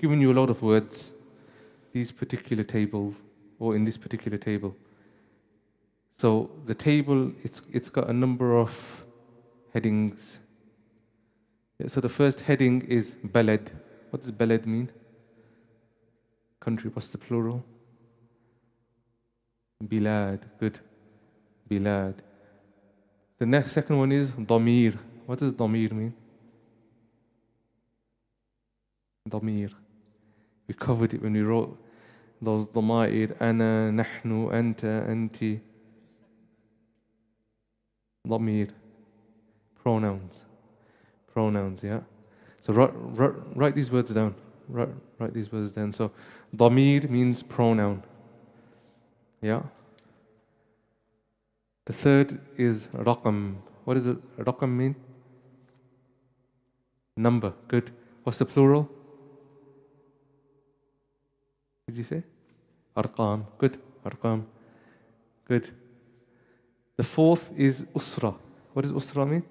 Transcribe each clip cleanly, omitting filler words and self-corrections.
given you a lot of words, these particular tables, or in this particular table. So the table, it's got a number of headings. So the first heading is balad. What does balad mean? Country. What's the plural? Bilad. Good. Bilad. The next second one is damir. What does damir mean? Damir. We covered it when we wrote those damair. Ana, nahnu, anta, anti. Damir. Pronouns. Pronouns, yeah? So write these words down. Write these words down. So damir means pronoun. Yeah? The third is raqam. What does raqam mean? Number. Good. What's the plural? What did you say? Arqam. Good. Arqam. Good. The fourth is usra. What does usra mean?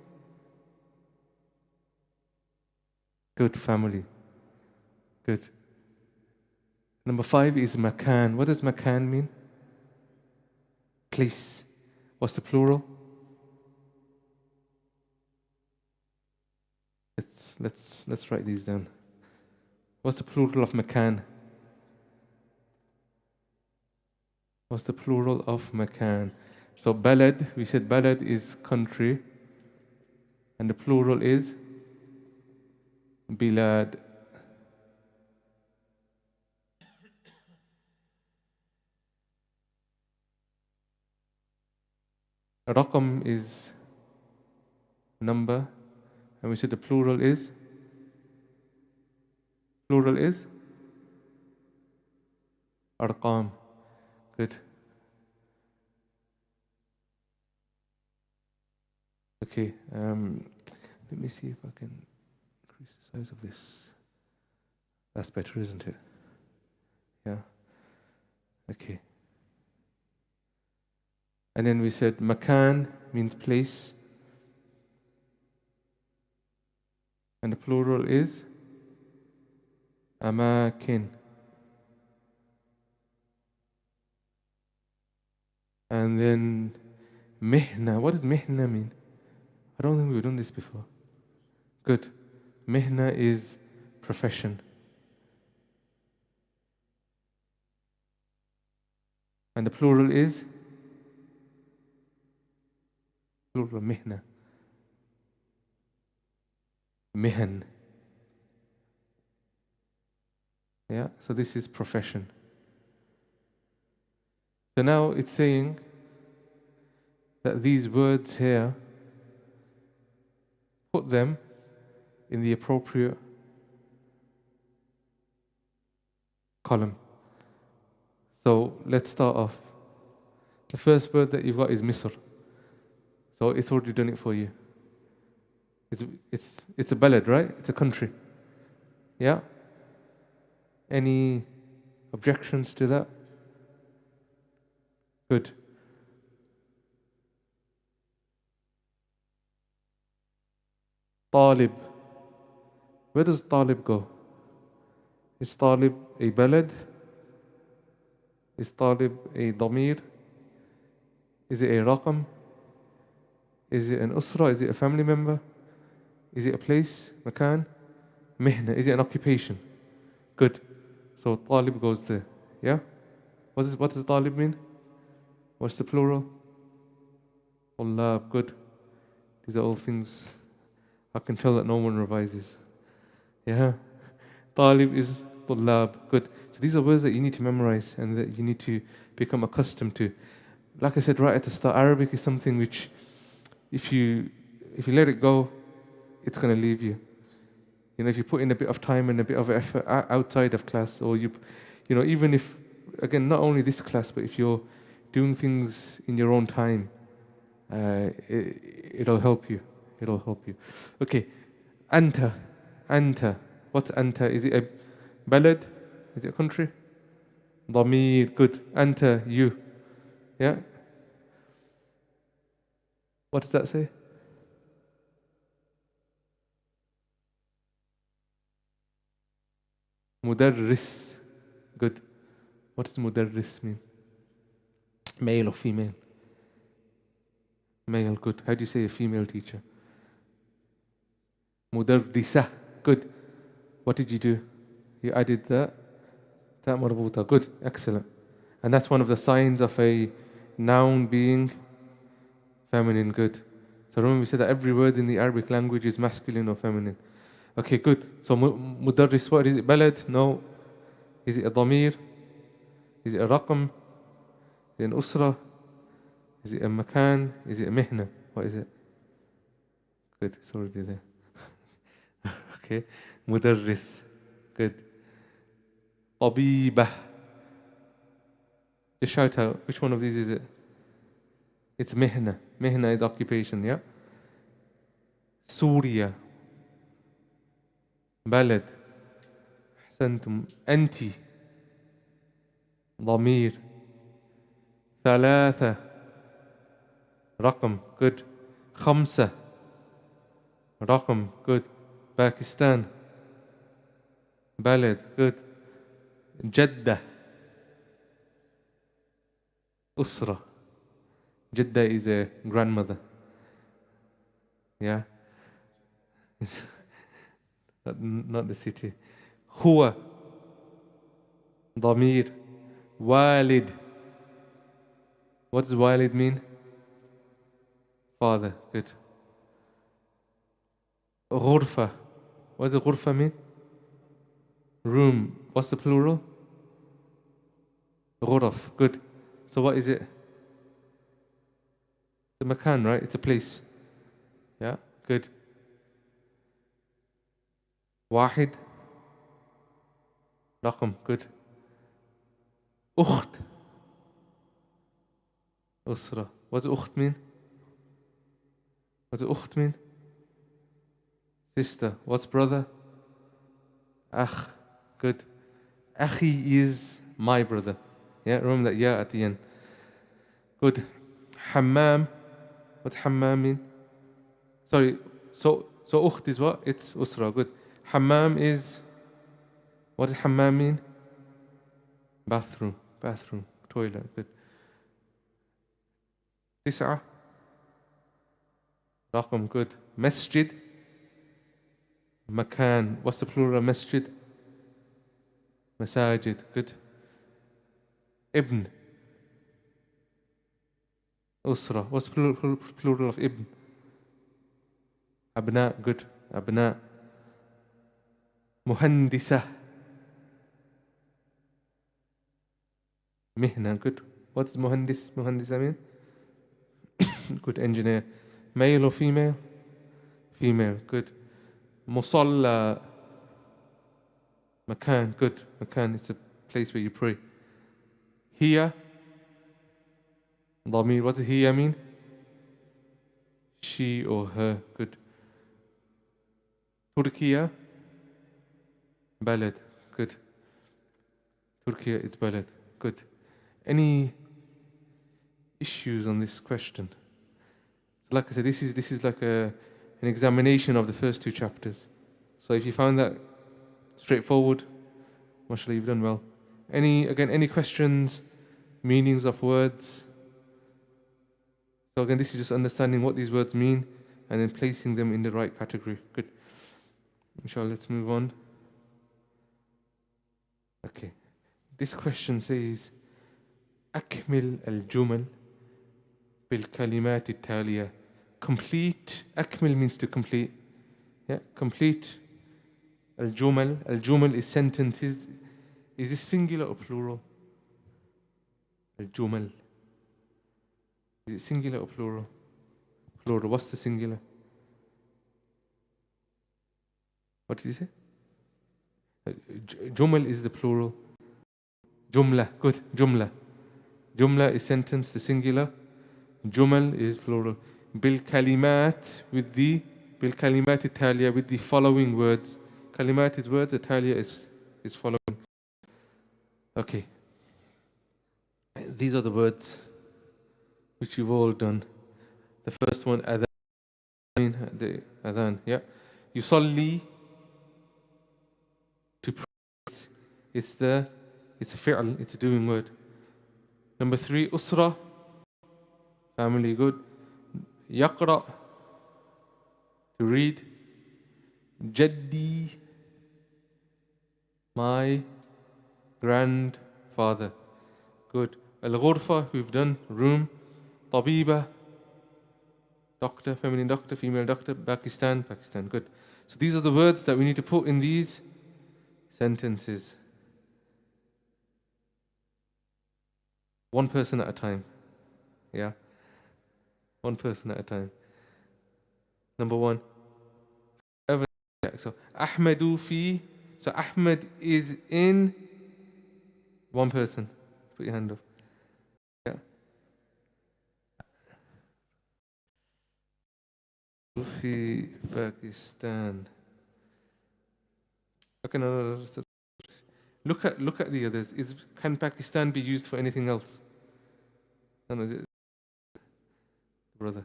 Good. Family. Good. Number 5 is makan. What does makan mean? Place. What's the plural? Let's write these down. What's the plural of makan? What's the plural of makan? So balad, we said balad is country, and the plural is bilad. Raqam is number, and we said the plural is arqam. Good. Okay, let me see if I can increase the size of this. That's better, isn't it? Yeah. Okay. And then we said makan means place, and the plural is amakin. And then mihna. What does mihna mean? I don't think we've done this before. Good. Mihna is profession. And the plural is? Plural mihna. Mihan. Yeah, so this is profession. So now it's saying that these words here, put them in the appropriate column. So let's start off. The first word that you've got is Misr. So it's already done it for you. It's a balad, right? It's a country. Yeah? Any objections to that? Good. Talib. Where does Talib go? Is Talib a balad? Is Talib a damir? Is it a raqam? Is it an usra? Is it a family member? Is it a place? Makan? Mihna. Is it an occupation? Good. So Talib goes there. Yeah? What does Talib mean? What's the plural? Tullab. Good. These are all things I can tell that no one revises. Yeah? Talib is Tullab. Good. So these are words that you need to memorize and that you need to become accustomed to. Like I said right at the start, Arabic is something which, if you let it go, it's going to leave you. You know, if you put in a bit of time and a bit of effort outside of class, or even if, again, not only this class, but if you're doing things in your own time, it'll help you. It'll help you. Okay, anta. What's anta? Is it a balad? Is it a country? Damir. Good. Anta, you. Yeah? What does that say? Mudarris. Good. What does mudarris mean? Male or female? Male, good. How do you say a female teacher? Mudarrisa. Good. What did you do? You added the ta marbuta. Good. Excellent. And that's one of the signs of a noun being feminine. Good. So remember we said that every word in the Arabic language is masculine or feminine. Okay, good. So mudarris, what is it? Balad? No. Is it a damir? Is it a raqam? Is it an usra? Is it a makan? Is it a mihna? What is it? Good, it's already there. Okay. Mudarris. Good. Tabibah. Just shout out. Which one of these is it? It's mihna. Mihna is occupation, yeah? Surya. Balad. أحسنتم. أنتِ. ضمير. ثلاثة. رقم. Good. خمسة. رقم. Good. Pakistan. بلد. Good. جدة. أسرة. Jeddah is a grandmother. Yeah? not the city. هو. ضمير. والد. What does walid mean? Father. Good. غرفة. What does غرفة mean? Room. What's the plural? غرف. Good. So what is it? It's a makan, right? It's a place. Yeah? Good. واحد. رقم. Good. أخت. أسرة. What does أخت mean? What does أخت mean? Sister. What's brother? أخ. Good. أخي is my brother. Yeah, remember that ya at the end. Good. Hammam. What's hammam mean? Sorry. So أخت is what? It's أسرة. Good. Hammam is, what does hammam mean? Bathroom. Bathroom. Toilet. Good. تسعة. رقم. Good. Masjid. Makan. What's the plural of masjid? Masajid. Good. Ibn. Usra. What's the plural of ibn? Abna. Good. Abna. Muhandisa. Mihna. Good. What does muhandisa mean? Good. Engineer. Male or female? Female. Good. Musalla. Makan. Good. Makan is a place where you pray. Here. Dhamir. What does here mean? She or her. Good. Turkiya. Balad. Good. Turkiya is balad. Good. Any issues on this question? So like I said, this is like an examination of the first two chapters. So if you found that straightforward, mashallah, you've done well. Any questions, meanings of words? So again, this is just understanding what these words mean and then placing them in the right category. Good. Inshallah, let's move on. Okay. This question says, أكمل الجمل بالكلمات التالية. Complete. أكمل means to complete. Yeah, complete. الجمل. الجمل is sentences. Is this singular or plural? الجمل. Is it singular or plural? Plural. What's the singular? What did you say? Jumal is the plural. Jumla. Good. Jumla. Jumla is sentence, the singular. Jumal is plural. Bil kalimat, with the bil kalimat التالية, with the following words. Kalimat is words, التالية is following. Okay. These are the words which you've all done. The first one, adhan, yeah. Yusalli, to pray, It's a fi'l, it's a doing word. Number 3, usra, family, good. Yaqra, to read. Jaddi, my grandfather, good. Al-ghurfa, we've done, room. Tabiba, doctor, feminine doctor, female doctor. Pakistan, good. So these are the words that we need to put in these sentences. One person at a time. Yeah? One person at a time. Number 1. So, Ahmadu fi. So, Ahmed is in one person. Put your hand up. Yeah. Fi Pakistan. Okay, no. Look at the others. Can Pakistan be used for anything else? No, brother.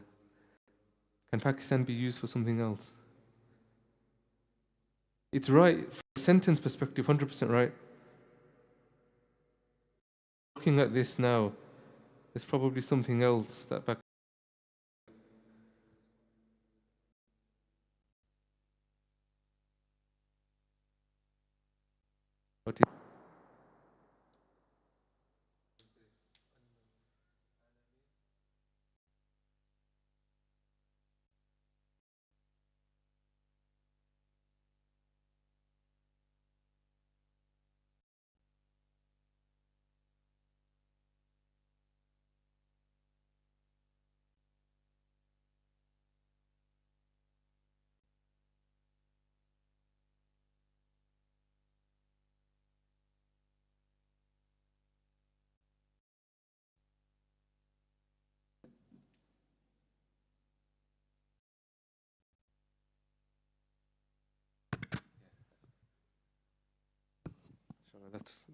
Can Pakistan be used for something else? It's right. From a sentence perspective, 100% right. Looking at this now, there's probably something else that what is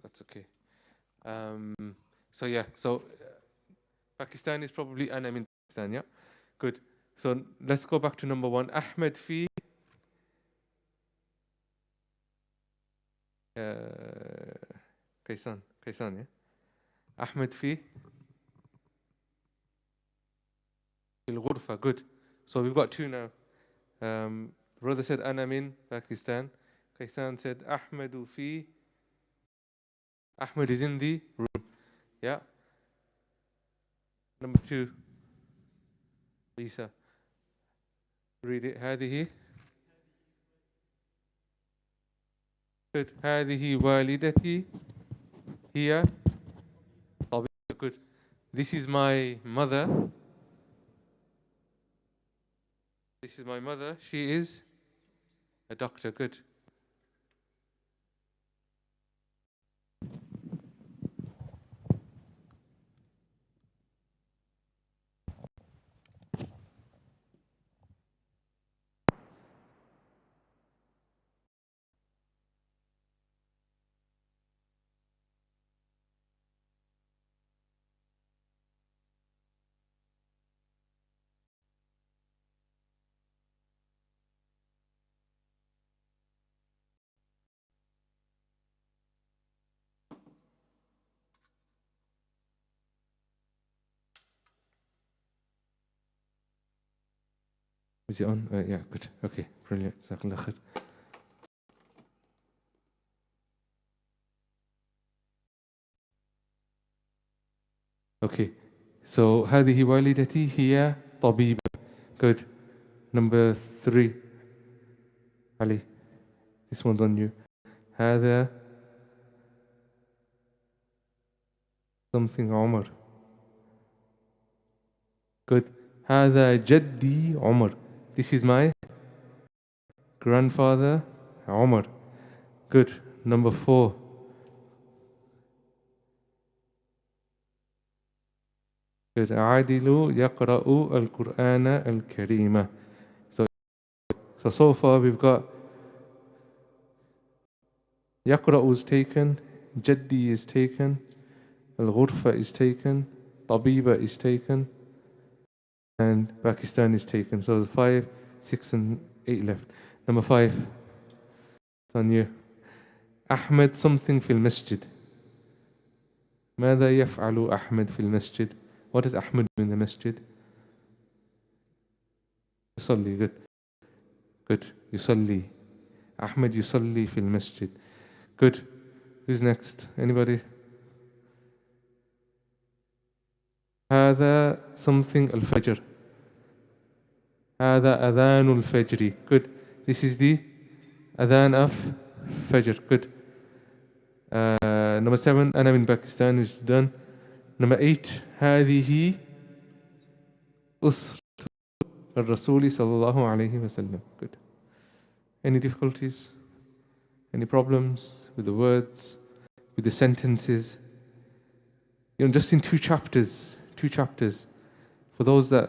that's okay. So yeah, Pakistan is probably, and I mean Pakistan, yeah? Good. So let's go back to number 1. Ahmed fi Kaysan, yeah? Ahmed fi al-ghurfa, good. So we've got 2 now. Brother said, Ana min Pakistan. Kaysan said, Ahmedu fi. Ahmed is in the room. Yeah? Number 2. Isa. Read it. هذه. Good. هذه والدتي. Here. Good. This is my mother. This is my mother. She is a doctor. Good. Is it on? Yeah, good. Okay, brilliant. Jazakallah khair. Okay, so هذه والدتي هي طبيبة. Good. Number 3. Ali, this one's on you. هذا something عمر. Good. هذا جدي عمر. This is my grandfather عمر. Good. Number 4. Good. عادل يقرأ القرآن الكريم. So far we've got يقرأ is taken, جدي is taken, الغرفة is taken, طبيبة is taken, and Pakistan is taken. So 5, 6, and 8 left. Number 5. It's on you. أحمد something في المسجد. ماذا يفعل أحمد في المسجد? What does Ahmed do in the masjid? يصلي. Good. Good. يصلي. Ahmed يصلي في المسجد. Good. Who's next? Anybody? هذا something الفجر. هذا أذان الفجر. Good. This is the أذان of Fajr. Good. Number 7 أنا من Pakistan, which is done. Number 8 هذه أسرة الرسول صلى الله عليه وسلم. Good. Any difficulties? Any problems with the words, with the sentences? You know, just in two chapters. For those that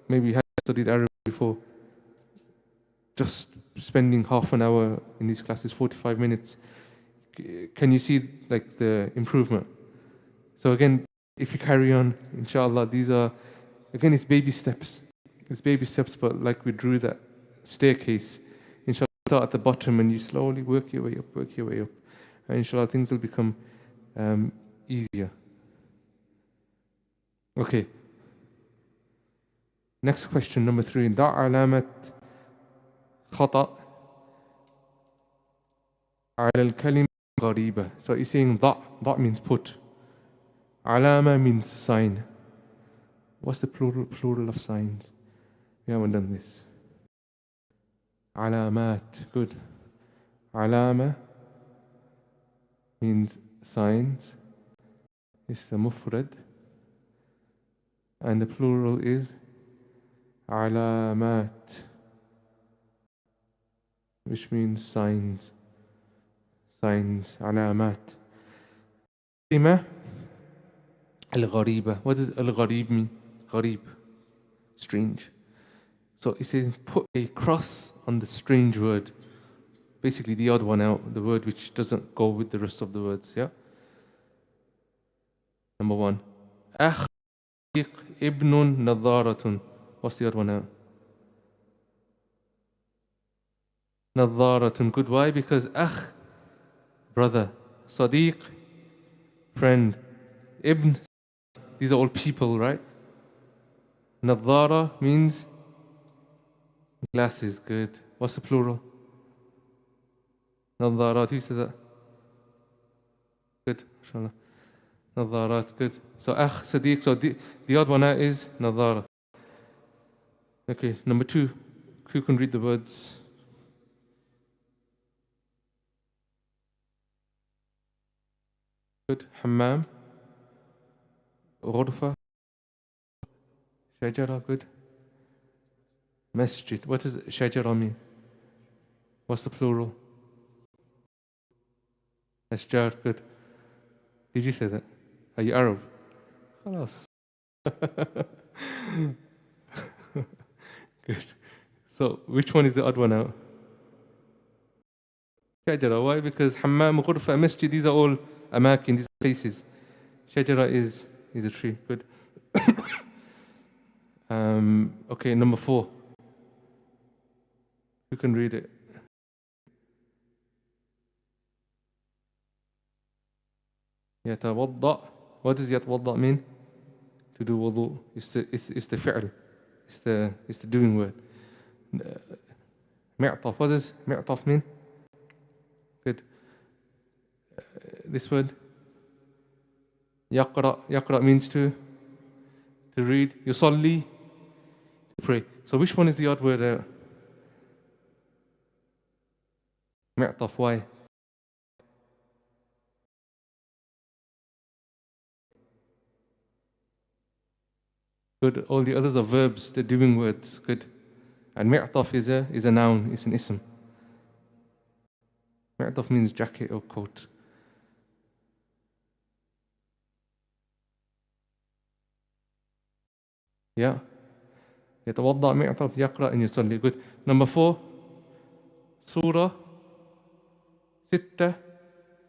maybe have studied Arabic before, just spending half an hour in these classes, 45 minutes, can you see like the improvement? So again, if you carry on, inshallah, these are, again, it's baby steps. But like we drew that staircase, inshallah, start at the bottom and you slowly work your way up. And inshallah, things will become easier. Okay. Next question, number 3. ضع علامة خطأ على الكلمة غريبة. So he's saying ضع means put. علامة means sign. What's the plural of signs? We haven't done this. علامات. Good. علامة means signs. It's the mufrad. And the plural is علامات, which means signs. علامات. كلمة الغريبة. What does الغريب mean? غريب, strange. So it says put a cross on the strange word. Basically the odd one out, the word which doesn't go with the rest of the words. Yeah. Number 1. أخ ابن نظارة. What's the odd one out? نظارة. Good. Why? Because أخ, brother. صديق, friend. Ibn, these are all people, right? Nadhara means glasses. Good. What's the plural? Nadharat. Who said that? Good. Inshallah. Nadharat. Good. So akh, sadiq. So the odd one out is nadhara. Okay. Number 2. Who can read the words? Good. Hammam. Ghurfa. Shajara. Good. Masjid. What does shajara mean? What's the plural? Ashjar. Good. Did you say that? Are you Arab? Khalas. Good. So which one is the odd one out? Shajara. Why? Because hammam, ghurfa, masjid, these are all amakin, these are places. Shajara is a tree. Good. Okay, number 4. You can read it. يتوضأ. What does يتوضأ mean? To do wudu. It's the fi'l. It's the doing word. معطف. What does معطف mean? Good. This word. يقرأ means to read. يصلي, to pray. So which one is the odd word out? معطف. Why? Good. All the others are verbs, the doing words. Good. And mi'taf is a noun, it's an ism. Mi'taf means jacket or coat. Yeah. يتوضأ معطف يقرأ and يصلي. Good. Number 4. Surah 6 2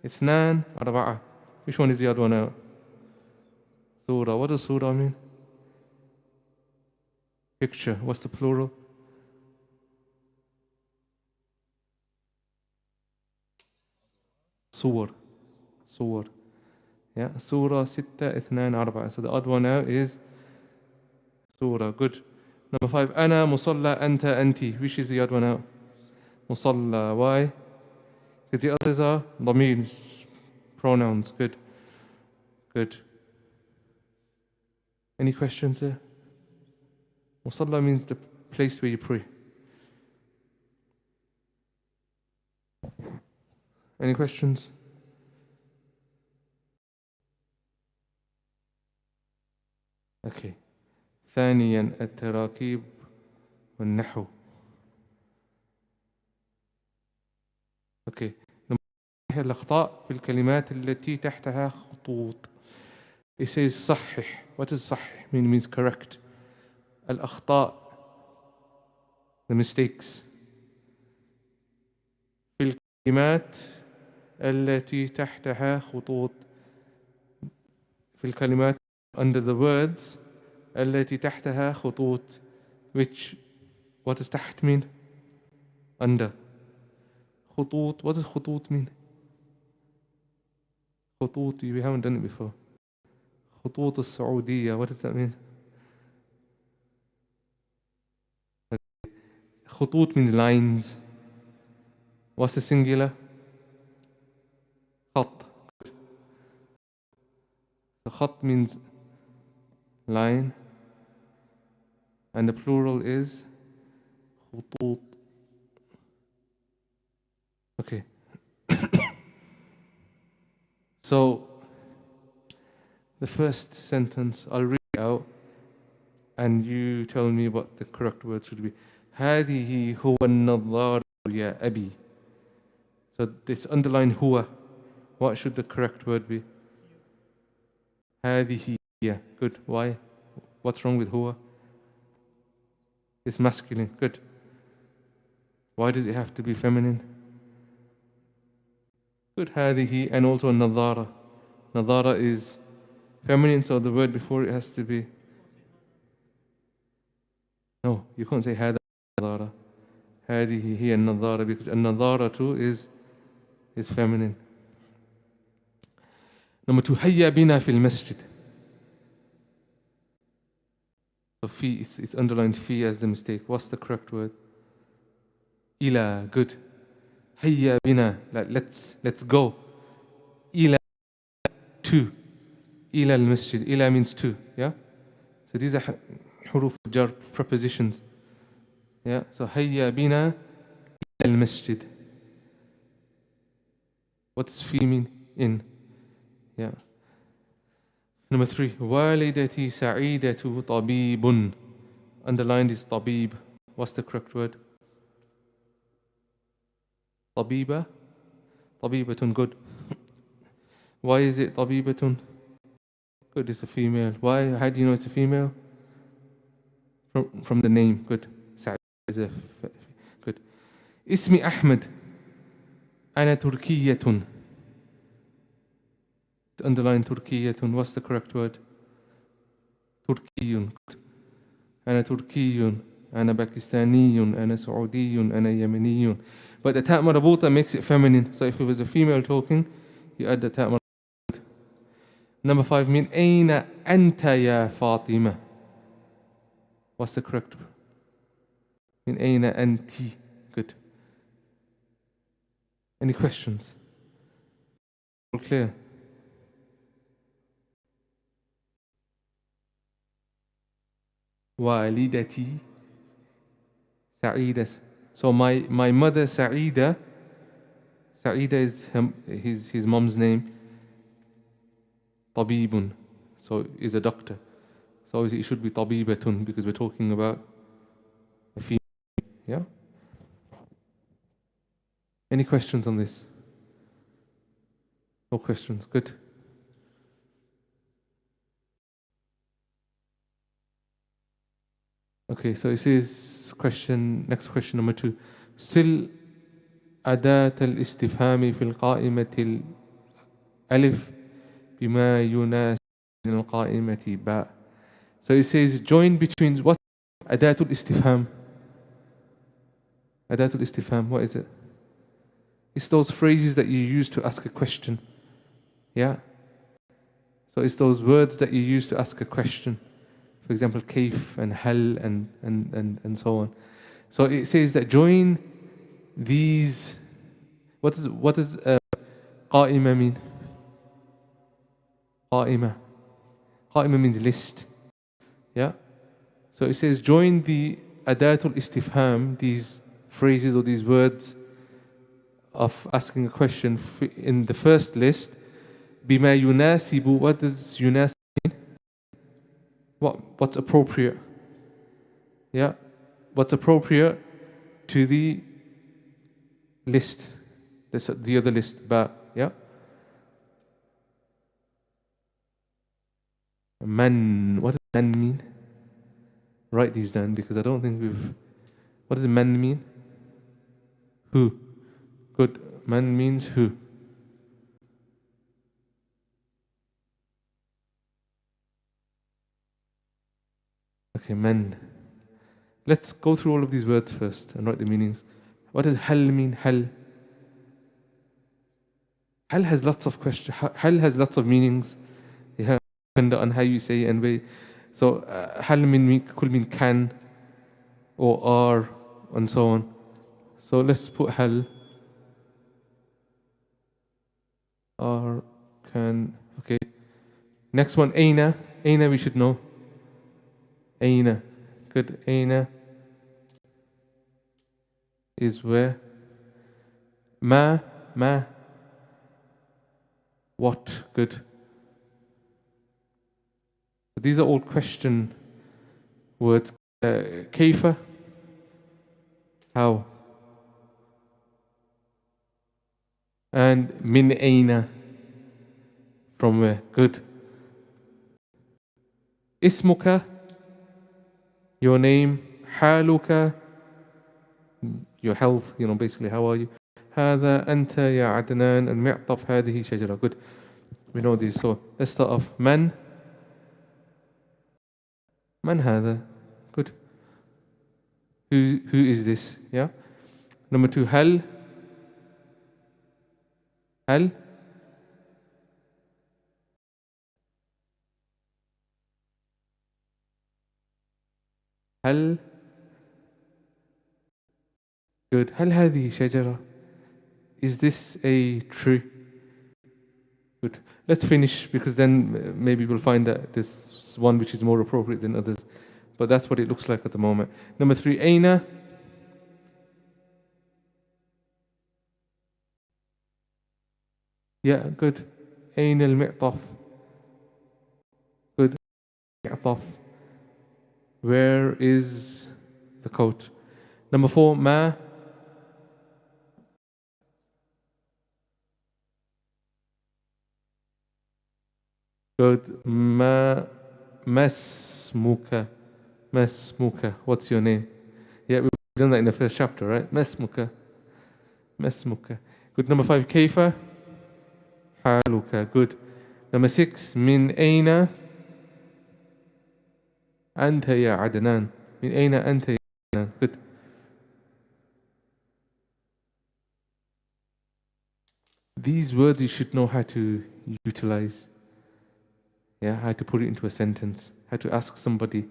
4. Which one is the other one out? Surah. What does surah mean? Picture. What's the plural? Surah. Surah. Yeah, Surah Sitta Ithnan Arba'a. So the odd one out is Surah. Good. Number 5, Ana Musalla Anta Anti. Which is the odd one out? Musalla. Why? Because the others are Damir, pronouns. Good. Good. Any questions there? Musalla means the place where you pray. Any questions? Okay. ثانيا التراكيب والنحو. Okay. الأخطاء في الكلمات التي تحتها خطوط. It says صحح. What does صحح mean? It means correct. الأخطاء, the mistakes. في الكلمات التي تحتها خطوط. في الكلمات under the words التي تحتها خطوط. Which, what does تحت mean? Under. خطوط, what does خطوط mean? خطوط, we haven't done it before. خطوط السعودية, what does that mean? خطوط means lines. What's the singular? خط. The خط means line, and the plural is خطوط. Okay. So the first sentence I'll read out and you tell me what the correct word should be. هذه هو النظارة يا أبي. So this underline huwa, what should the correct word be? هذه. Yeah, good. Why? What's wrong with huwa? It's masculine. Good. Why does it have to be feminine? Good. هذه, and also nadara. Nadara is feminine, so the word before it has to be. No, you can't say هذا nadara. هذه هي النظارة, because النظارة too is feminine. Number 2, هيا بنا في المسجد. So fi, it's underlined fi as the mistake. What's the correct word? Ila. Good. هيا بنا, like let's go. Ila, to. Ila al-masjid. Ila means to. Yeah. So these are حروف jar, prepositions. Yeah. So هيا بنا إلى المسجد. What does fi mean? In. Yeah. Number 3, والدتي سعيدة طبيب. Underlined is طبيب. What's the correct word? طبيبة. طبيبة. Good. Why is it طبيبة? Good, it's a female. Why? How do you know it's a female? From the name. Good. سعيدة is a good. اسمي أحمد. أنا تركية. It's underlined تركية. What's the correct word? تركي. أنا تركي. أنا باكستاني. أنا سعودي. أنا يمني. But the تاء مربوطة makes it feminine. So if it was a female talking, you add the تاء مربوطة. Number 5, من أين أنت يا فاطمة? What's the correct word? من أين أنت? Good. Any questions? All clear? والدتي سعيدة. So my mother Saida is his mom's name. طبيب. So is a doctor. So it should be طبيبة because we're talking about a female. Yeah? Any questions on this? No questions. Good. Okay, so it says next question number 2. سل أداة الاستفهام في القائمة الألف بما يناسب القائمة باء. So it says join between what? أداة الاستفهام. أداة الاستفهام, what is it? It's those phrases that you use to ask a question. Yeah? So it's those words that you use to ask a question. For example, kayf and hal and so on. So it says that join these. What does qa'ima mean? Qa'ima. Qa'ima means list. Yeah? So it says join the adatul istifham, these phrases or these words of asking a question in the first list. Bima yunasibu. What does yunasib mean? What's appropriate? Yeah? What's appropriate to the list? The other list. Ba. Yeah? Man. What does man mean? Write these down because I don't think we've. What does man mean? Who? Good. Man means who? Okay, man. Let's go through all of these words first and write the meanings. What does hal mean? Hal. Hal has lots of questions. Hal has lots of meanings. Yeah, depending on how you say it and way. So hal could mean can or are and so on. So let's put hal. Are, can. Okay. Next one, aina. Aina we should know. Aina. Good. Aina is where. Ma. What? Good. These are all question words. Kaifa. How? And min aina. From where? Good. Ismuka. Your name. Haluka. Your health. Basically, how are you? هذا أنت يا عدنان المعطف هذه شجرة. Good. We know these. So let's start off. من هذا? Good. Who is this? Yeah. Number 2. هل good. هل هذه شجرة? Is this a tree? Good. Let's finish because then maybe we'll find that there's one which is more appropriate than others. But that's what it looks like at the moment. Number 3, aina. Yeah, good. Aina al-mi'taf. Good. Mi'taf. Where is the coat? Number 4, ma. Good. Masmuka. What's your name? Yeah, we've done that in the first chapter, right? Masmuka. Good. Number 5, kaifa. Haluka. Good. Number 6, min aina anta ya Adnan. Min aina anta ya Adnan. Good. These words you should know how to utilize. Yeah, how to put it into a sentence, how to ask somebody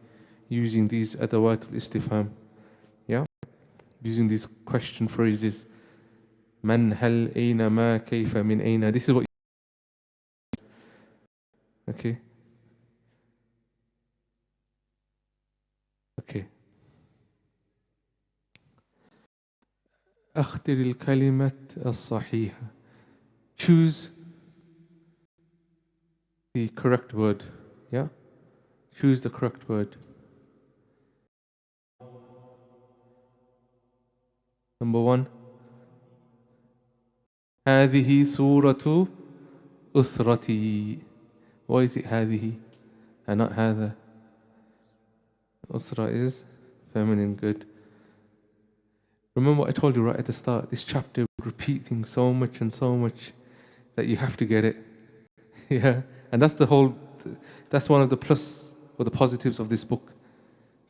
using these adawatul istifham. Yeah, using these question phrases. Man, hal, aina, ma, kayfa, min aina. This is what. Okay. أختر الكلمة الصحيحة. Choose the correct word. Yeah? Choose the correct word. Number 1. هذه صورة أسرتي. Why is it هذه and not هذا? Usra is feminine. Good. Remember what I told you right at the start. This chapter will repeat things so much that you have to get it. Yeah. And that's one of the plus or the positives of this book.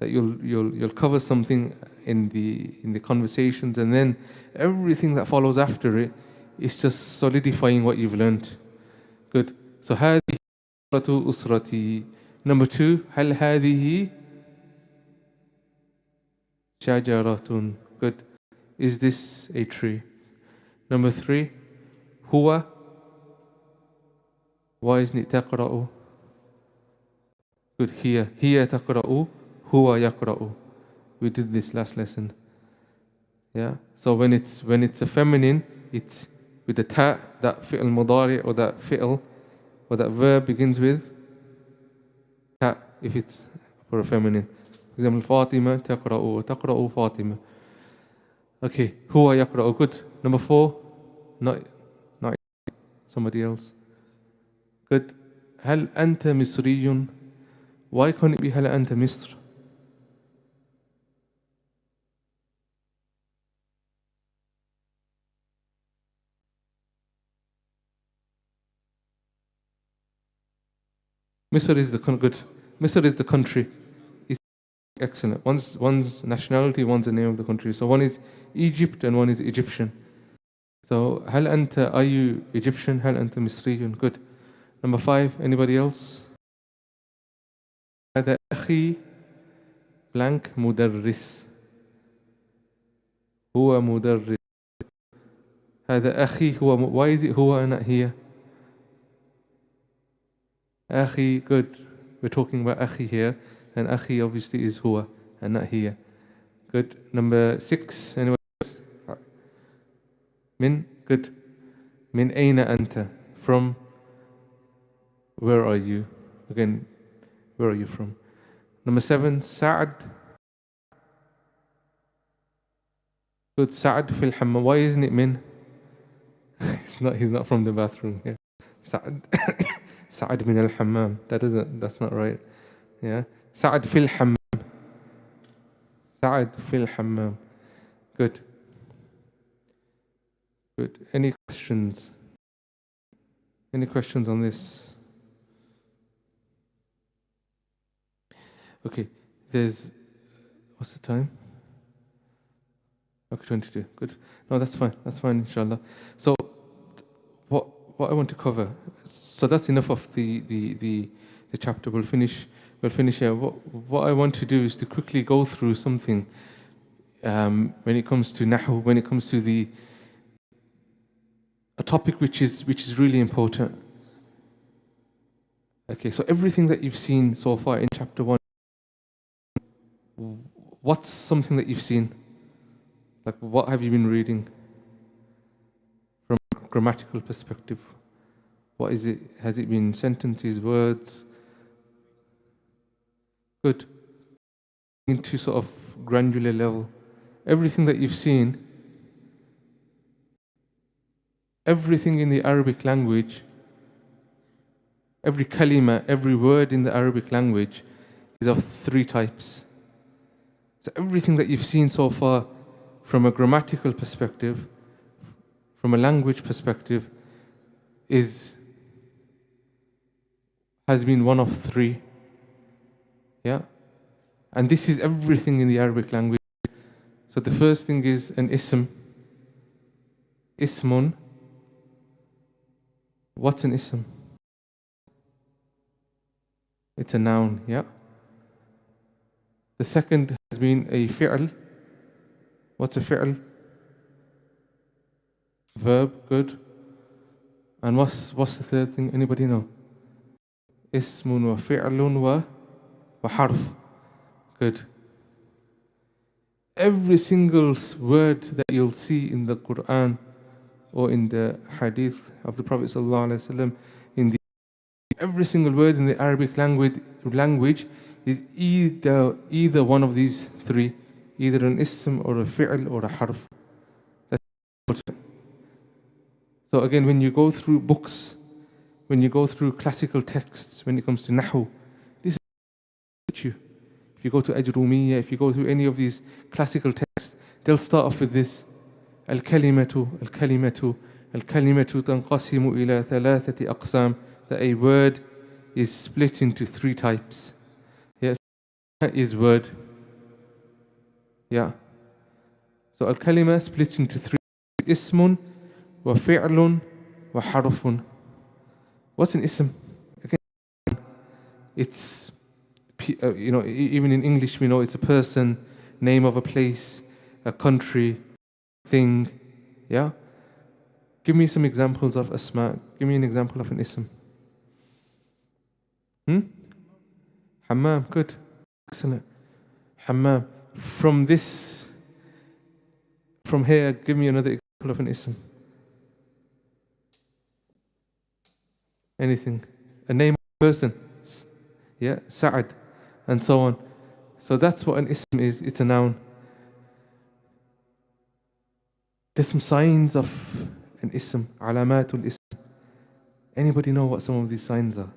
that you'll cover something in the conversations, and then everything that follows after it is just solidifying what you've learnt. Good. So هذه أسرتي. Number 2, هل هذه شجرة. Good. Is this a tree? Number 3, هو. Why isn't it تقرأ? Good. هي تقرأ. هو يقرأ. We did this last lesson. Yeah. So when it's a feminine, it's with the ta, that fi'l mudari, or that fi'l, or that verb begins with ta, if it's for a feminine. For example, Fatima تقرأ. تقرأ Fatima. Okay. هو يقرأ. Good. Number 4, not somebody else. Good. هل أنت مصري? Why can't it be هل أنت مصر? Misr is the good. Misr is the country. It's excellent. One's nationality, one's the name of the country. So one is Egypt and one is Egyptian. So هل أنت, are you Egyptian? هل أنت مصري? Good. Number 5, anybody else? هذا أخي blank مدرس. هو مدرس. هذا أخي هو. Why is it هو and not here? أخي. Good. We're talking about أخي here, and أخي obviously is هو and not here. Good. Number 6, anybody else? من. Good. من أين أنت? From. Where are you? Again, where are you from? Number 7, سعد. Good. سعد في الحمام. Why isn't it من? He's not from the bathroom. Yeah. سعد. سعد من الحمام. That's not right. Yeah. سعد في الحمام. سعد في الحمام. Good. Good. Any questions? Any questions on this? Okay. What's the time? Okay, 22. Good. No, that's fine. That's fine, inshallah. So, what I want to cover. So that's enough of the chapter. We'll finish here. What I want to do is to quickly go through something when it comes to nahu, when it comes to a topic which is really important. Okay, so everything that you've seen so far in chapter 1, what's something that you've seen? Like, what have you been reading from a grammatical perspective? What is it? Has it been sentences, words? Good. Into sort of granular level. Everything that you've seen, everything in the Arabic language, every kalima, every word in the Arabic language is of 3 types. So everything that you've seen so far from a grammatical perspective, from a language perspective, has been one of 3. Yeah? And this is everything in the Arabic language. So the first thing is an ism. Ismun. What's an ism? It's a noun, yeah? The second has been a fi'l. What's a fi'l? Verb, good. And what's the third thing? Anybody know? Ismun wa fi'lun wa harf. Good. Every single word that you'll see in the Quran or in the hadith of the Prophet ﷺ, every single word in the Arabic language is either one of these 3, either an ism or a fi'l or a harf. That's important. So again, when you go through books, when you go through classical texts, when it comes to nahu, this is you. If you go to Ajrumiyyah, if you go to any of these classical texts, they'll start off with this. Al-kalimatu tanqasimu ila 3 aqsam. That a word is split into 3 types. Yes, that is word. Yeah. So al-kalima splits into three. Ismun, wa fi'lun, wa harfun. What's an ism? Again, it's, even in English we know it's a person, name of a place, a country, thing. Yeah? Give me some examples of asma. Give me an example of an ism. Hammam, good. Excellent. Hammam. From here, give me another example of an ism. Anything. A name of a person. Yeah, Saud, and so on. So that's what an ism is. It's a noun. There's some signs of an ism. Alamatul ism. Anybody know what some of these signs are?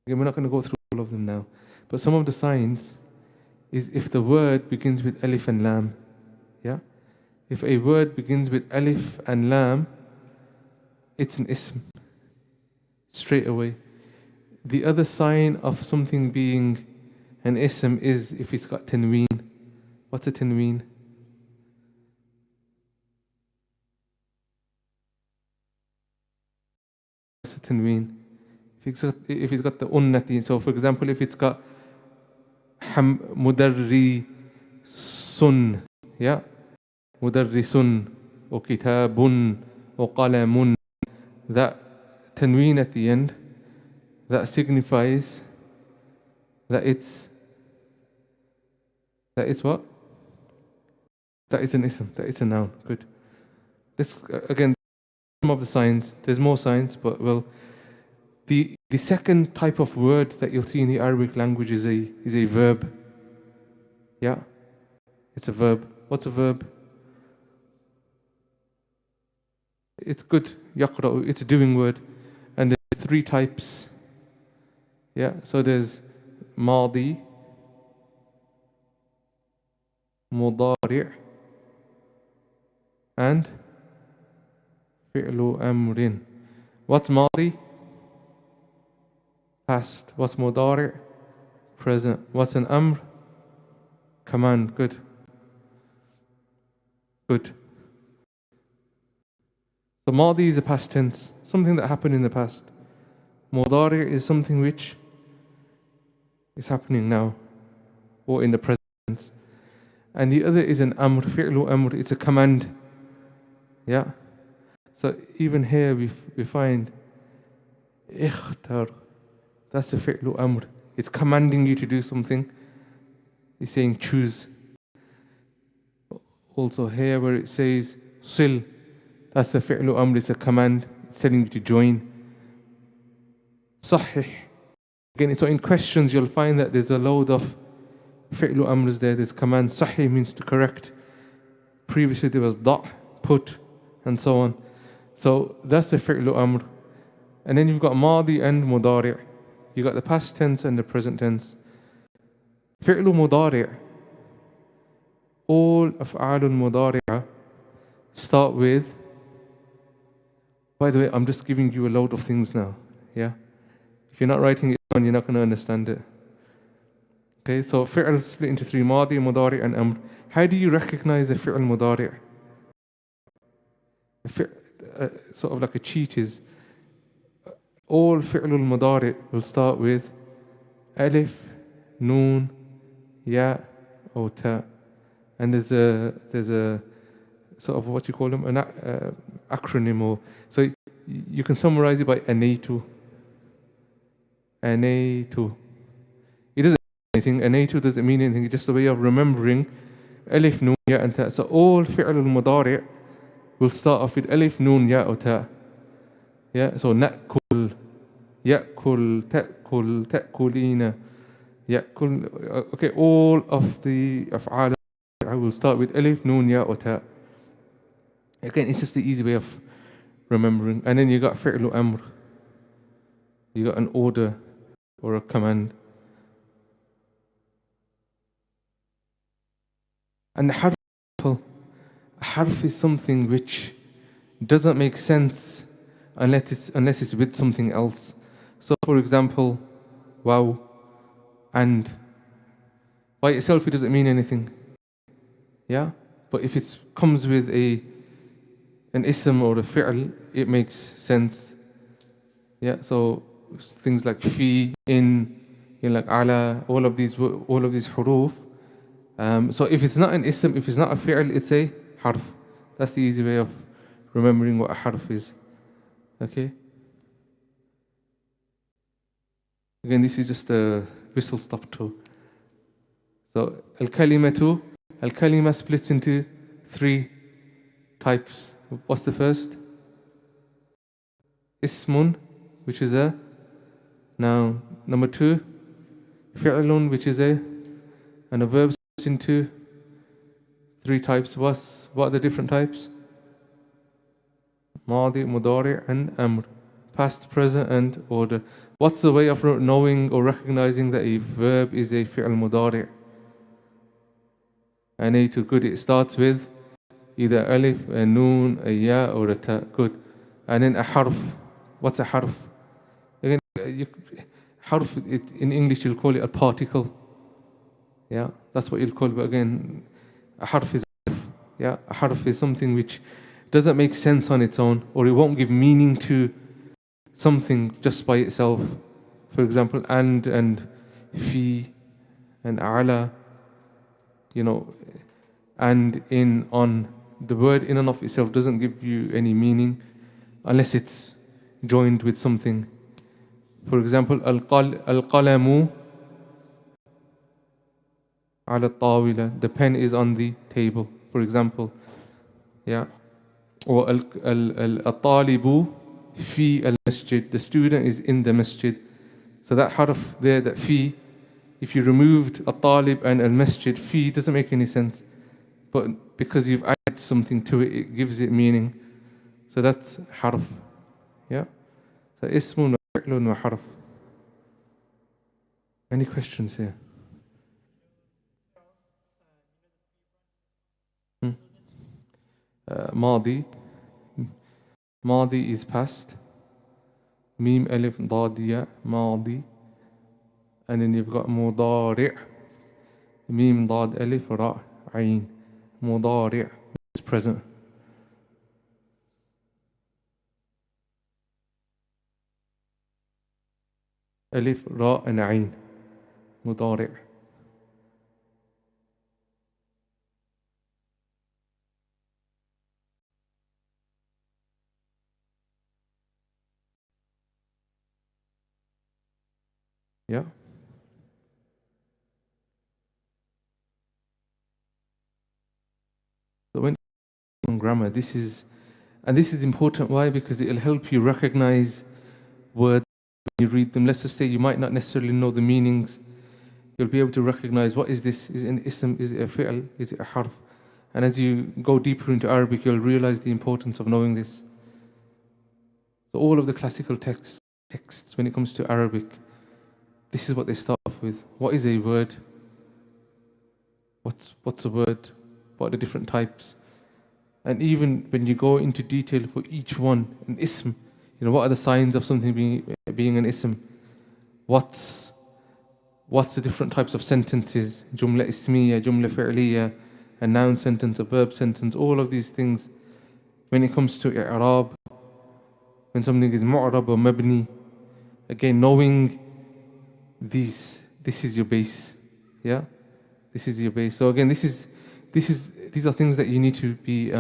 Again, we're not going to go through all of them now. But some of the signs is if the word begins with alif and lam. Yeah? If a word begins with alif and lam, it's an ism. Straight away. The other sign of something being an ism is if it's got tanween. What's a tanween? What's a tanween? If it's got the unnati, so for example, if it's got mudarrisun, yeah, mudarrisun, or kitabun, or qalamun, that tanween at the end, that signifies that it's what? That is an ism, that is a noun. Good. This again, some of the signs. There's more signs, but well, the second type of word that you'll see in the Arabic language is a verb. Yeah, it's a verb. What's a verb? It's good. Yaqra'u. It's a doing word, and there's three types. Yeah, so there's madi, mudari', and fi'lu amrin. What's madi? Past. What's mudari'? Present. What's an amr? Command. Good. Good. So madi is a past tense, something that happened in the past. Mudari' is something which is happening now, or in the present tense. And the other is an amr, fi'lu amr, it's a command. Yeah. So even here we find ikhtar, that's a fi'lu amr. It's commanding you to do something. It's saying choose. Also here where it says sil, that's a fi'lu amr, it's a command. It's telling you to join. Sahih. Again, so in questions you'll find that there's a load of fi'lu amrs there. There's command. Sahih means to correct. Previously there was da', put, and so on. So that's a fi'lu amr. And then you've got madi and mudari'. You got the past tense and the present tense. Fi'lu mudari'. All af'alul mudari'ah start with. By the way, I'm just giving you a load of things now. Yeah? If you're not writing it down, you're not going to understand it. Okay, so fi'l is split into three: madi, mudari, and amr. How do you recognize a fi'l mudari'? Sort of like a cheat is, all fi'lul mudari' will start with alif, noon, ya, or ta. And there's a sort of what you call them, an acronym, or so you can summarize it by anaytu. Anaytu. It doesn't mean anything. Anaytu doesn't mean anything. It's just a way of remembering alif, noon, ya, and ta. So all fi'lul mudari' will start off with alif, noon, ya, or ta. Yeah. So na'kul, ya'kul, ta'kul, ta'kulina, ya'kul. Okay. All of the af'al will start with alif, noon, ya, or ta. Again, it's just the easy way of remembering. And then you got fi'lu amr. You got an order or a command. And the harf is something which doesn't make sense unless it's with something else. So for example, waw, and. By itself, it doesn't mean anything. Yeah? But if it comes with an ism or a fi'l, it makes sense. Yeah, so things like fi, in like ala, all of these huruf. So if it's not an ism, if it's not a fi'l, it's a harf. That's the easy way of remembering what a harf is. Okay? Again, this is just a whistle stop too. So al-kalima splits into 3 types. What's the first? Ismun, which is a noun. Number 2, fi'lun, which is and a verb splits into 3 types. What are the different types? Madi, mudari, and amr. Past, present, and order. What's the way of knowing or recognizing that a verb is a fi'l mudari? And good. It starts with either alif, a noon, a ya, or a ta. Good. And then a harf. What's a harf? Again, harf, in English you'll call it a particle. Yeah, that's what you'll call it. But again, a harf is yeah, a harf is something which doesn't make sense on its own, or it won't give meaning to something just by itself. For example, and fi and ala, and in, on. The word in and of itself doesn't give you any meaning unless it's joined with something. For example, al-qalamu ala tawila, the pen is on the table, for example. Yeah. Or al-talibu fi al-masjid, the student is in the masjid. So that harf there, that fi, if you removed al-talib and al-masjid, fi doesn't make any sense. But because you've added something to it, it gives it meaning. So that's harf. Yeah? So ismun wa fi'lun wa harf. Any questions here? Madi. Madi is past. Mim, alif, dad, ya, madi. And then you've got mudari'. Mim, dad, alif, ra, ayn. Mudari' is present. Alif, ra, and ayn. Mudari'. Yeah. So when on grammar, this is important. Why? Because it'll help you recognize words when you read them. Let's just say you might not necessarily know the meanings. You'll be able to recognize, what is this? Is it an ism? Is it a fi'l? Is it a harf? And as you go deeper into Arabic, you'll realize the importance of knowing this. So all of the classical texts, when it comes to Arabic, this is what they start off with. What is a word? What's a word? What are the different types? And even when you go into detail for each one, an ism, what are the signs of something being an ism? What's the different types of sentences? Jumla ismiya, jumla fi'liya, a noun sentence, a verb sentence, all of these things. When it comes to i'rab, when something is mu'rab or mabni, again, knowing this is your base. Yeah? This is your base. So again, these are things that you need to be,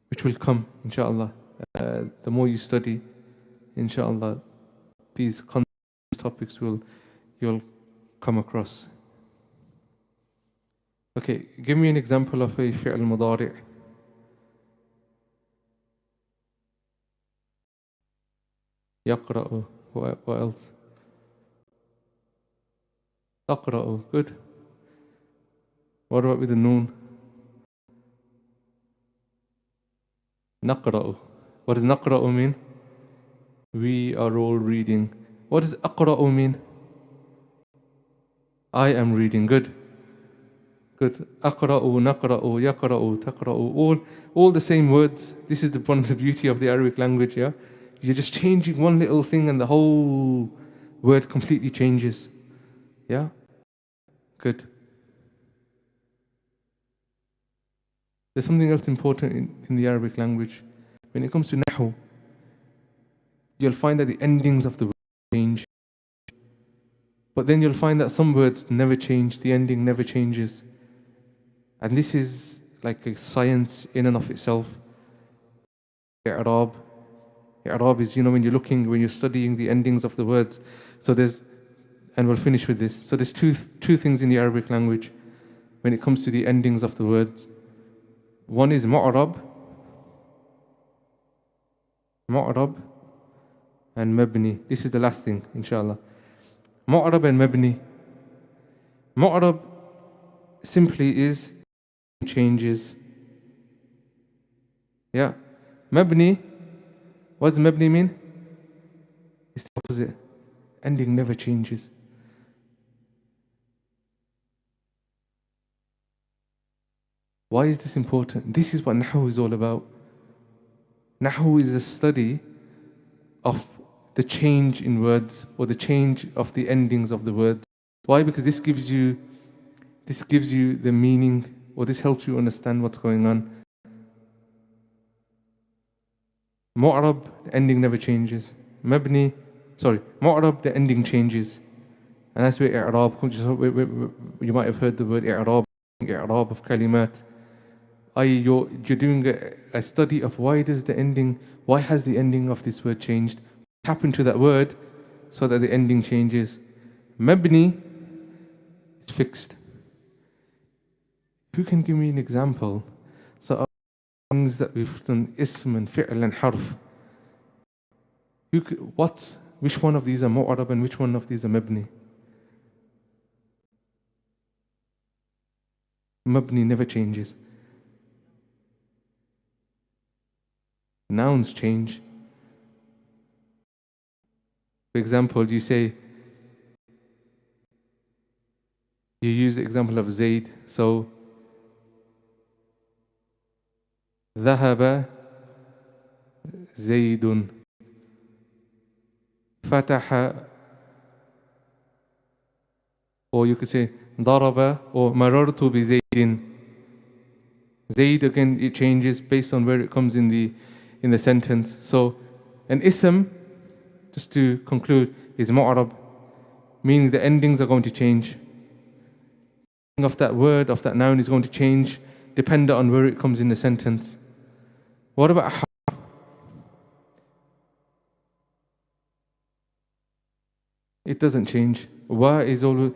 which will come, inshallah. The more you study, inshallah, these topics you'll come across. Okay, give me an example of a fi'l mudari'. Yaqra'u. What else? Taqra'u. Good. What about with the noon? Naqra'u. What does naqra'u mean? We are all reading. What does aqra'u mean? I am reading. Good. Good. Aqra'u, naqra'u, yaqra'u, taqra'u. All the same words. This is one of the beauty of the Arabic language, yeah? You're just changing one little thing and the whole word completely changes. Yeah? Good. There's something else important in the Arabic language. When it comes to Nahu, you'll find that the endings of the words change. But then you'll find that some words never change, the ending never changes. And this is like a science in and of itself. I'Arab. I'Arab is, when you're studying the endings of the words. So and we'll finish with this. So there's two things in the Arabic language when it comes to the endings of the words. One is mu'rab, and mabni. This is the last thing, inshallah. Mu'rab and mabni. Mu'rab simply is changes. Yeah. Mabni, what does mabni mean? It's the opposite. Ending never changes. Why is this important? This is what Nahu is all about. Nahu is a study of the change in words or the change of the endings of the words. Why? Because this gives you the meaning, or this helps you understand what's going on. Mu'rab, the ending never changes. Mu'rab, the ending changes. And that's where I'Arab comes. You might have heard the word I'Arab of kalimat. You're doing a study of why has the ending of this word changed? What happened to that word so that the ending changes? Mabni is fixed. Who can give me an example? So of things that we've done, ism and fi'l and harf. Which one of these are mu'rab and which one of these are mabni? Mabni never changes. Nouns change. For example, you use the example of Zayd. So, ذهب زيد. فتح, or you could say ضرب or مررت بزيد. Zayd, again, it changes based on where it comes in the sentence. So an ism, just to conclude, is mu'rab, meaning the endings are going to change. The of that word, of that noun, is going to change depending on where it comes in the sentence. What about harf? It doesn't change. Wa is always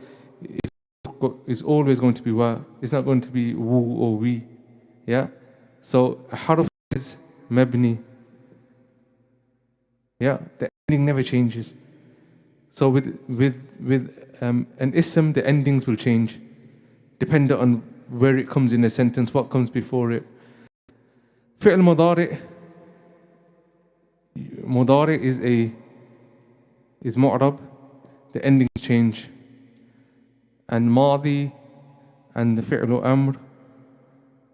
going to be wa. It's not going to be wu or we. Yeah. So a harf is mabni. Yeah. The ending never changes. So with an ism, the endings will change, depending on where it comes in a sentence, what comes before it. Fi'l mudari is mu'rab, the endings change. And madi and the fi'l amr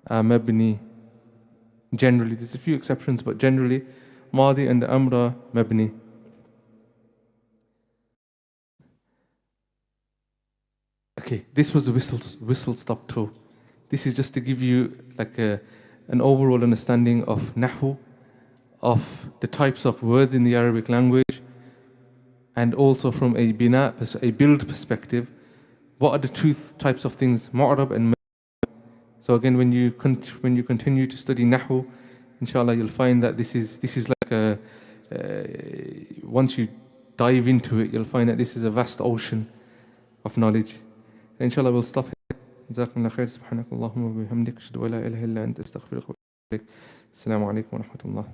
are mabni. Generally, there's a few exceptions, but generally, madi and the amr are mabni. Okay, this was a whistle stop tour. This is just to give you like an overall understanding of Nahu, of the types of words in the Arabic language, and also from a build perspective, what are the two types of things, mu'rab and mabni. So again, when you continue to study Nahu, inshallah, you'll find that this is like once you dive into it, you'll find that this is a vast ocean of knowledge. Inshallah, we'll stop here. جزاكم الله خير. سبحانك اللهم وبحمدك أشهد أن لا إله إلا أنت أستغفرك وأتوب إليك. السلام عليكم ورحمة الله.